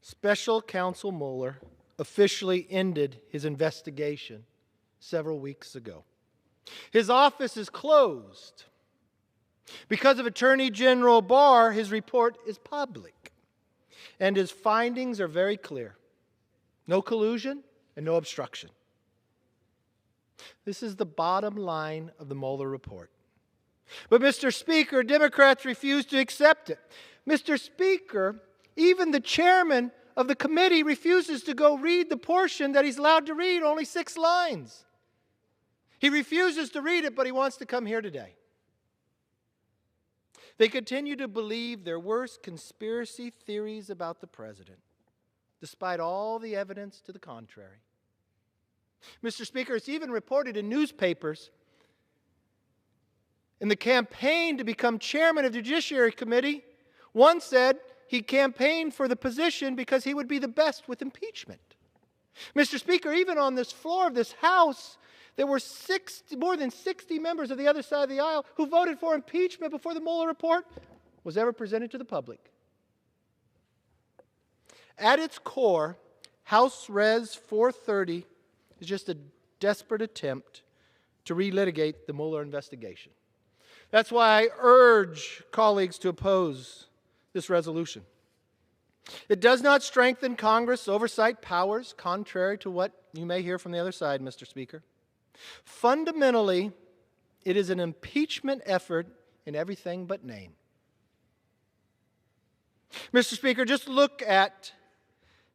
Special Counsel Mueller officially ended his investigation several weeks ago. His office is closed. Because of Attorney General Barr, his report is public, and his findings are very clear. No collusion and no obstruction. This is the bottom line of the Mueller report. But Mr. Speaker, Democrats refuse to accept it. Mr. Speaker, even the chairman of the committee refuses to go read the portion that he's allowed to read, only 6 lines. He refuses to read it, but he wants to come here today. They continue to believe their worst conspiracy theories about the president, despite all the evidence to the contrary. Mr. Speaker, it's even reported in newspapers in the campaign to become chairman of the Judiciary Committee, one said he campaigned for the position because he would be the best with impeachment. Mr. Speaker, even on this floor of this House, there were more than 60 members of the other side of the aisle who voted for impeachment before the Mueller report was ever presented to the public. At its core, House Res 430 is just a desperate attempt to relitigate the Mueller investigation. That's why I urge colleagues to oppose this resolution. It does not strengthen Congress' oversight powers, contrary to what you may hear from the other side, Mr. Speaker. Fundamentally, it is an impeachment effort in everything but name. Mr. Speaker, just look at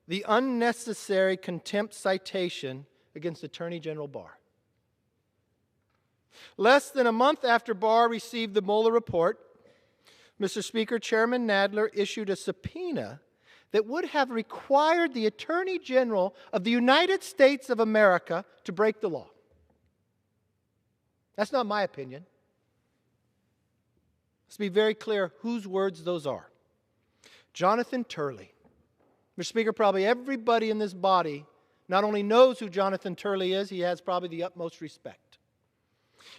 the unnecessary contempt citation against Attorney General Barr. Less than a month after Barr received the Mueller report, Mr. Speaker, Chairman Nadler issued a subpoena that would have required the Attorney General of the United States of America to break the law. That's not my opinion. Let's be very clear whose words those are. Jonathan Turley. Mr. Speaker, probably everybody in this body not only knows who Jonathan Turley is, he has probably the utmost respect.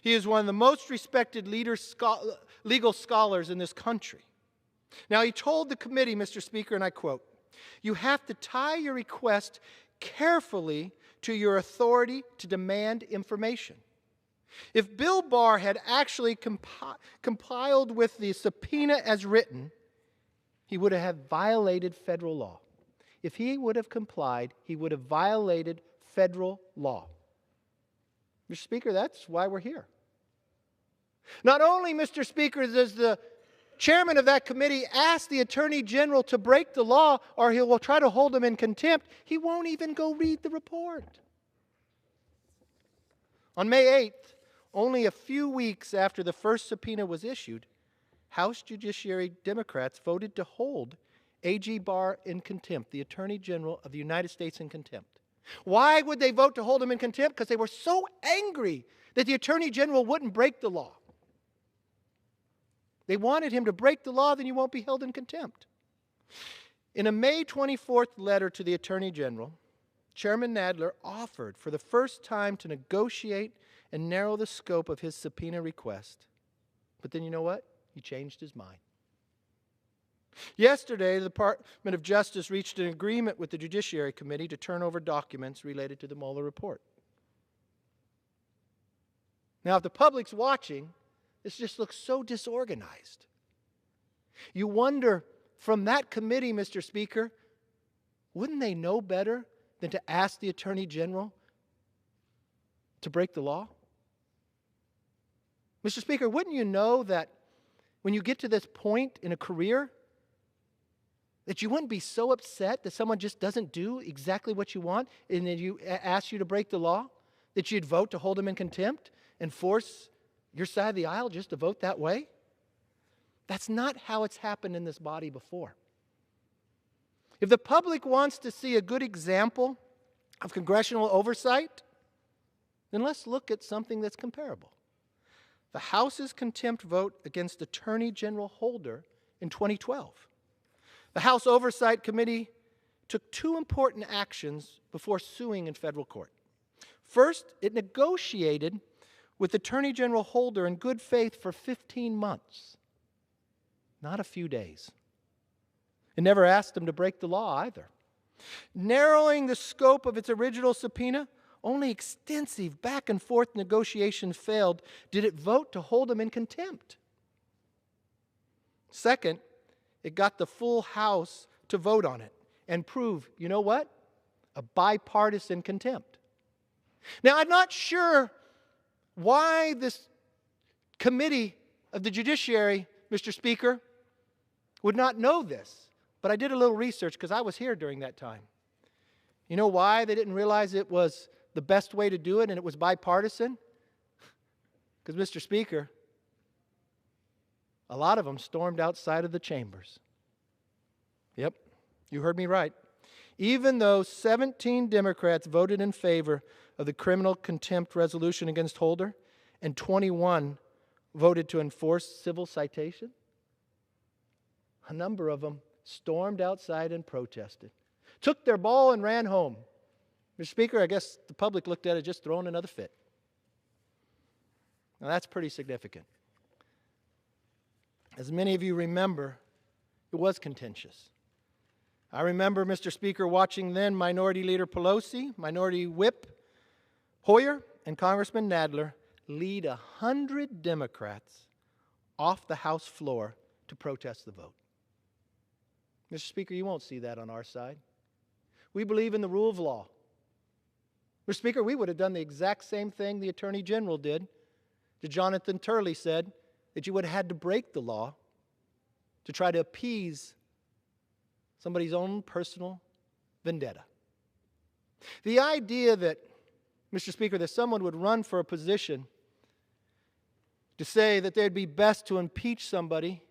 He is one of the most respected legal scholars in this country. Now, he told the committee, Mr. Speaker, and I quote, "You have to tie your request carefully to your authority to demand information. If Bill Barr had actually compiled with the subpoena as written, he would have violated federal law. If he would have complied, he would have violated federal law." Mr. Speaker, that's why we're here. Not only, Mr. Speaker, does the chairman of that committee ask the Attorney General to break the law or he will try to hold him in contempt, he won't even go read the report. On May 8th, only a few weeks after the first subpoena was issued, House Judiciary Democrats voted to hold A.G. Barr in contempt, the Attorney General of the United States in contempt. Why would they vote to hold him in contempt? Because they were so angry that the Attorney General wouldn't break the law. They wanted him to break the law, then you won't be held in contempt. In a May 24th letter to the Attorney General, Chairman Nadler offered for the first time to negotiate and narrow the scope of his subpoena request. But then you know what? He changed his mind. Yesterday, the Department of Justice reached an agreement with the Judiciary Committee to turn over documents related to the Mueller report. Now, if the public's watching, this just looks so disorganized. You wonder, from that committee, Mr. Speaker, wouldn't they know better than to ask the Attorney General to break the law? Mr. Speaker, wouldn't you know that when you get to this point in a career, that you wouldn't be so upset that someone just doesn't do exactly what you want and then you ask you to break the law, that you'd vote to hold them in contempt and force your side of the aisle just to vote that way? That's not how it's happened in this body before. If the public wants to see a good example of congressional oversight, then let's look at something that's comparable. The House's contempt vote against Attorney General Holder in 2012. The House Oversight Committee took 2 important actions before suing in federal court. First, it negotiated with Attorney General Holder in good faith for 15 months, not a few days. It never asked him to break the law either. Narrowing the scope of its original subpoena, only extensive back and forth negotiations failed did it vote to hold him in contempt. Second, it got the full House to vote on it and prove, you know what? A bipartisan contempt. Now, I'm not sure why this committee of the judiciary, Mr. Speaker, would not know this, but I did a little research because I was here during that time. You know why they didn't realize it was the best way to do it and it was bipartisan? Because, Mr. Speaker, a lot of them stormed outside of the chambers. Yep, you heard me right. Even though 17 Democrats voted in favor of the criminal contempt resolution against Holder and 21 voted to enforce civil citation, a number of them stormed outside and protested, took their ball and ran home. Mr. Speaker, I guess the public looked at it just throwing another fit. Now that's pretty significant. As many of you remember, it was contentious. I remember, Mr. Speaker, watching then Minority Leader Pelosi, Minority Whip Hoyer, and Congressman Nadler lead 100 Democrats off the House floor to protest the vote. Mr. Speaker, you won't see that on our side. We believe in the rule of law. Mr. Speaker, we would have done the exact same thing the Attorney General did to Jonathan Turley said, that you would have had to break the law to try to appease somebody's own personal vendetta. The idea that, Mr. Speaker, that someone would run for a position to say that they'd be best to impeach somebody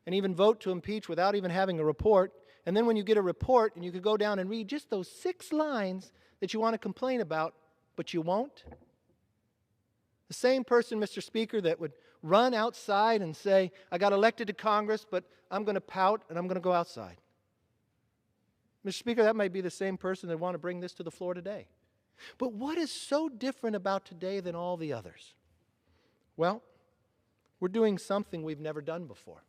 and even vote to impeach without even having a report, and then when you get a report and you could go down and read just those 6 lines that you want to complain about, but you won't. The same person, Mr. Speaker, that would run outside and say, I got elected to Congress, but I'm going to pout and I'm going to go outside. Mr. Speaker, that might be the same person that would want to bring this to the floor today. But what is so different about today than all the others? Well, we're doing something we've never done before.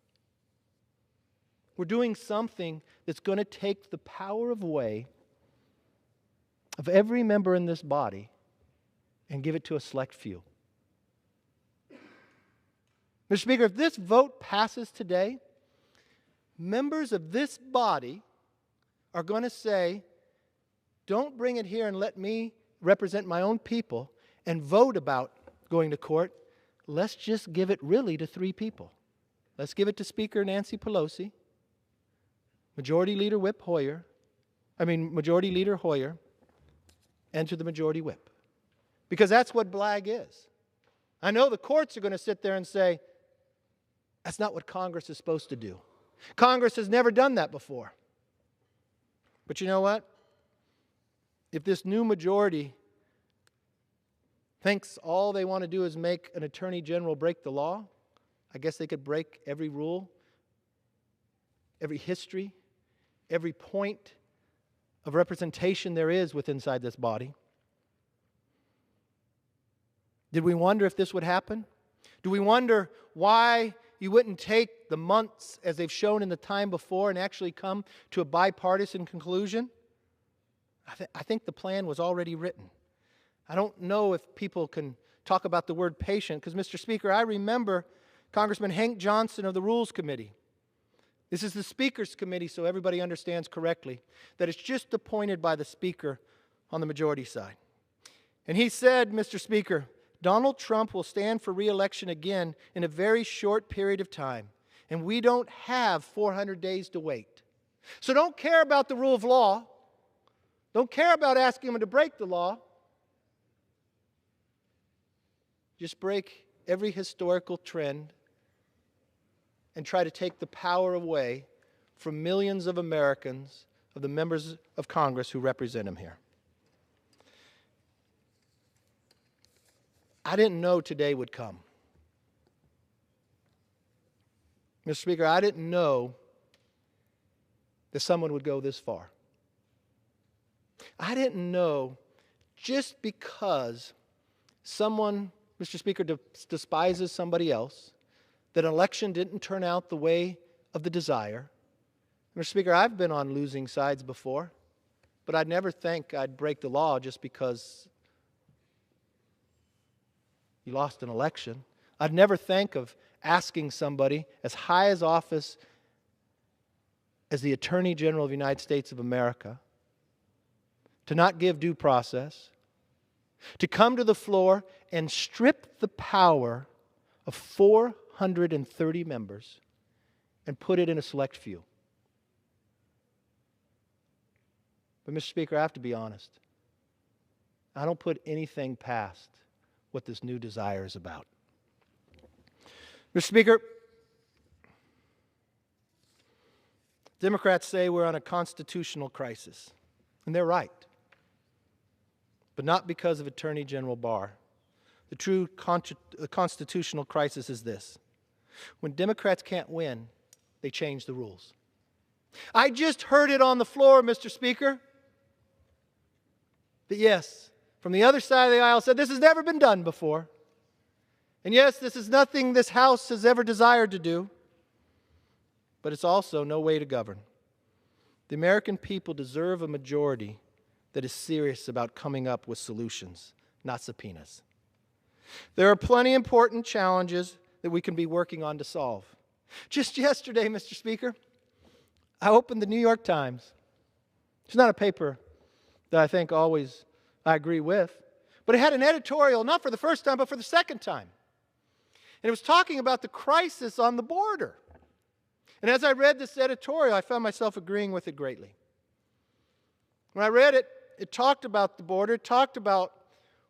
We're doing something that's going to take the power away of every member in this body and give it to a select few. Mr. Speaker, if this vote passes today, members of this body are going to say, don't bring it here and let me represent my own people and vote about going to court. Let's just give it really to 3 people. Let's give it to Speaker Nancy Pelosi, Majority Leader Hoyer, and to the Majority Whip. Because that's what BLAG is. I know the courts are going to sit there and say, that's not what Congress is supposed to do. Congress has never done that before. But you know what? If this new majority thinks all they want to do is make an attorney general break the law, I guess they could break every rule, every history, every point of representation there is inside this body. Did we wonder if this would happen? Do we wonder why you wouldn't take the months as they've shown in the time before and actually come to a bipartisan conclusion? I think the plan was already written. I don't know if people can talk about the word patient, because, Mr. Speaker, I remember Congressman Hank Johnson of the Rules Committee. This is the Speaker's Committee, so everybody understands correctly that it's just appointed by the Speaker on the majority side. And he said, Mr. Speaker, Donald Trump will stand for re-election again in a very short period of time, and we don't have 400 days to wait. So don't care about the rule of law. Don't care about asking him to break the law. Just break every historical trend and try to take the power away from millions of Americans, of the members of Congress who represent him here. I didn't know today would come. Mr. Speaker, I didn't know that someone would go this far. I didn't know just because someone, Mr. Speaker, despises somebody else, that an election didn't turn out the way of the desire. Mr. Speaker, I've been on losing sides before. but I'd never think I'd break the law just because you lost an election. I'd never think of asking somebody as high as office as the Attorney General of the United States of America to not give due process, to come to the floor and strip the power of 430 members and put it in a select few. But, Mr. Speaker, I have to be honest. I don't put anything past what this new desire is about. Mr. Speaker, Democrats say we're on a constitutional crisis, and they're right. But not because of Attorney General Barr. The true constitutional crisis is this. When Democrats can't win, they change the rules. I just heard it on the floor, Mr. Speaker. That yes, from the other side of the aisle said this has never been done before. And yes, this is nothing this House has ever desired to do. But it's also no way to govern. The American people deserve a majority that is serious about coming up with solutions, not subpoenas. There are plenty of important challenges that we can be working on to solve. Just yesterday, Mr. Speaker, I opened the New York Times. It's not a paper that I think always I agree with, but it had an editorial, not for the first time, but for the second time. And it was talking about the crisis on the border. And as I read this editorial, I found myself agreeing with it greatly. When I read it, it talked about the border, it talked about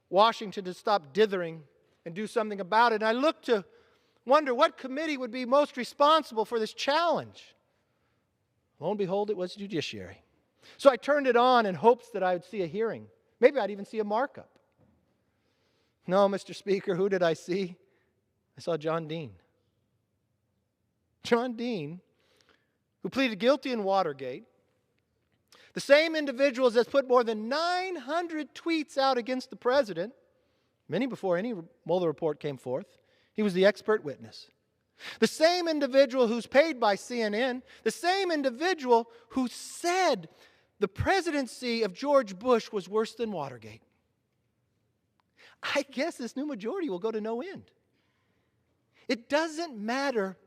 Washington to stop dithering and do something about it. And I looked to wonder what committee would be most responsible for this challenge. Lo and behold, it was Judiciary. So I turned it on in hopes that I would see a hearing. Maybe I'd even see a markup. No, Mr. Speaker, who did I see? I saw John Dean. John Dean, who pleaded guilty in Watergate, the same individuals that's put more than 900 tweets out against the president, many before any Mueller report came forth. He was the expert witness. The same individual who's paid by CNN, the same individual who said the presidency of George Bush was worse than Watergate. I guess this new majority will go to no end. It doesn't matter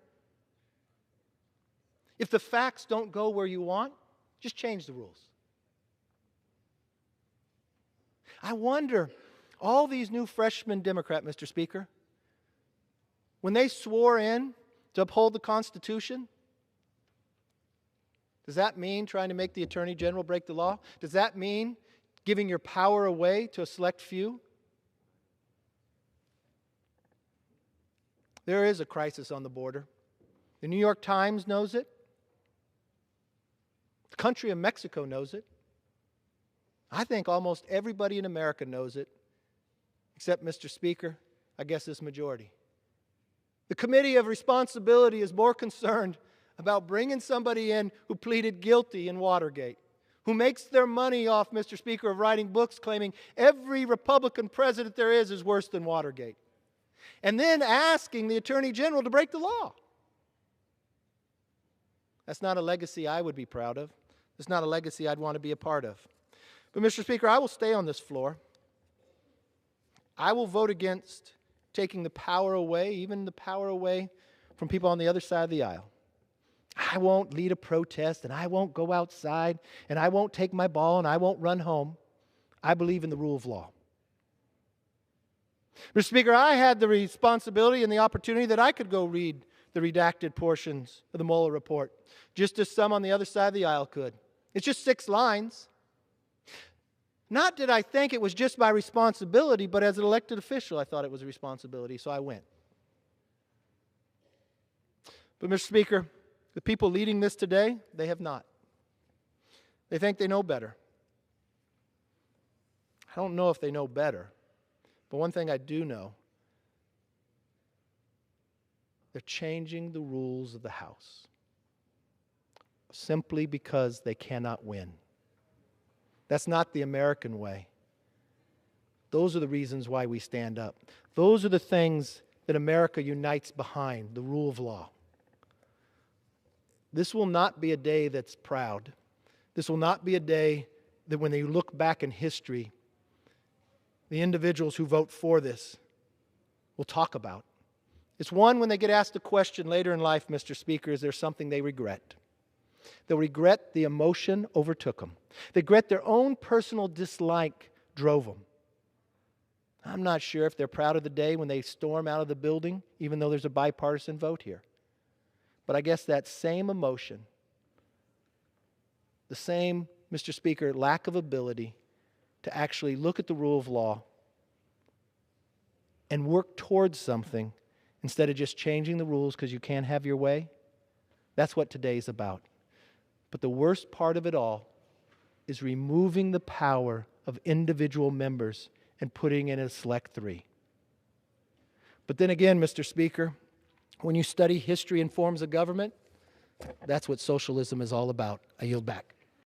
if the facts don't go where you want, just change the rules. I wonder, all these new freshman Democrats, Mr. Speaker, when they swore in to uphold the Constitution, does that mean trying to make the Attorney General break the law? Does that mean giving your power away to a select few? There is a crisis on the border. The New York Times knows it. The country of Mexico knows it. I think almost everybody in America knows it, except, Mr. Speaker, I guess this majority. The Committee of Responsibility is more concerned about bringing somebody in who pleaded guilty in Watergate, who makes their money off, Mr. Speaker, of writing books claiming every Republican president there is worse than Watergate, and then asking the Attorney General to break the law. That's not a legacy I would be proud of. It's not a legacy I'd want to be a part of. But, Mr. Speaker, I will stay on this floor. I will vote against taking the power away, even the power away from people on the other side of the aisle. I won't lead a protest, and I won't go outside, and I won't take my ball, and I won't run home. I believe in the rule of law. Mr. Speaker, I had the responsibility and the opportunity that I could go read the redacted portions of the Mueller report, just as some on the other side of the aisle could. It's just 6 lines. Not did I think it was just my responsibility, but as an elected official, I thought it was a responsibility, so I went. But, Mr. Speaker, the people leading this today, they have not. They think they know better. I don't know if they know better, but one thing I do know, they're changing the rules of the House simply because they cannot win. That's not the American way. Those are the reasons why we stand up. Those are the things that America unites behind, the rule of law. This will not be a day that's proud. This will not be a day that when they look back in history, the individuals who vote for this will talk about. It's one, when they get asked a question later in life, Mr. Speaker, is there something they regret? They'll regret the emotion overtook them. They regret their own personal dislike drove them. I'm not sure if they're proud of the day when they storm out of the building, even though there's a bipartisan vote here. But I guess that same emotion, the same, Mr. Speaker, lack of ability to actually look at the rule of law and work towards something instead of just changing the rules because you can't have your way, that's what today's about. But the worst part of it all is removing the power of individual members and putting in a select three. But then again, Mr. Speaker, when you study history and forms of government, that's what socialism is all about. I yield back.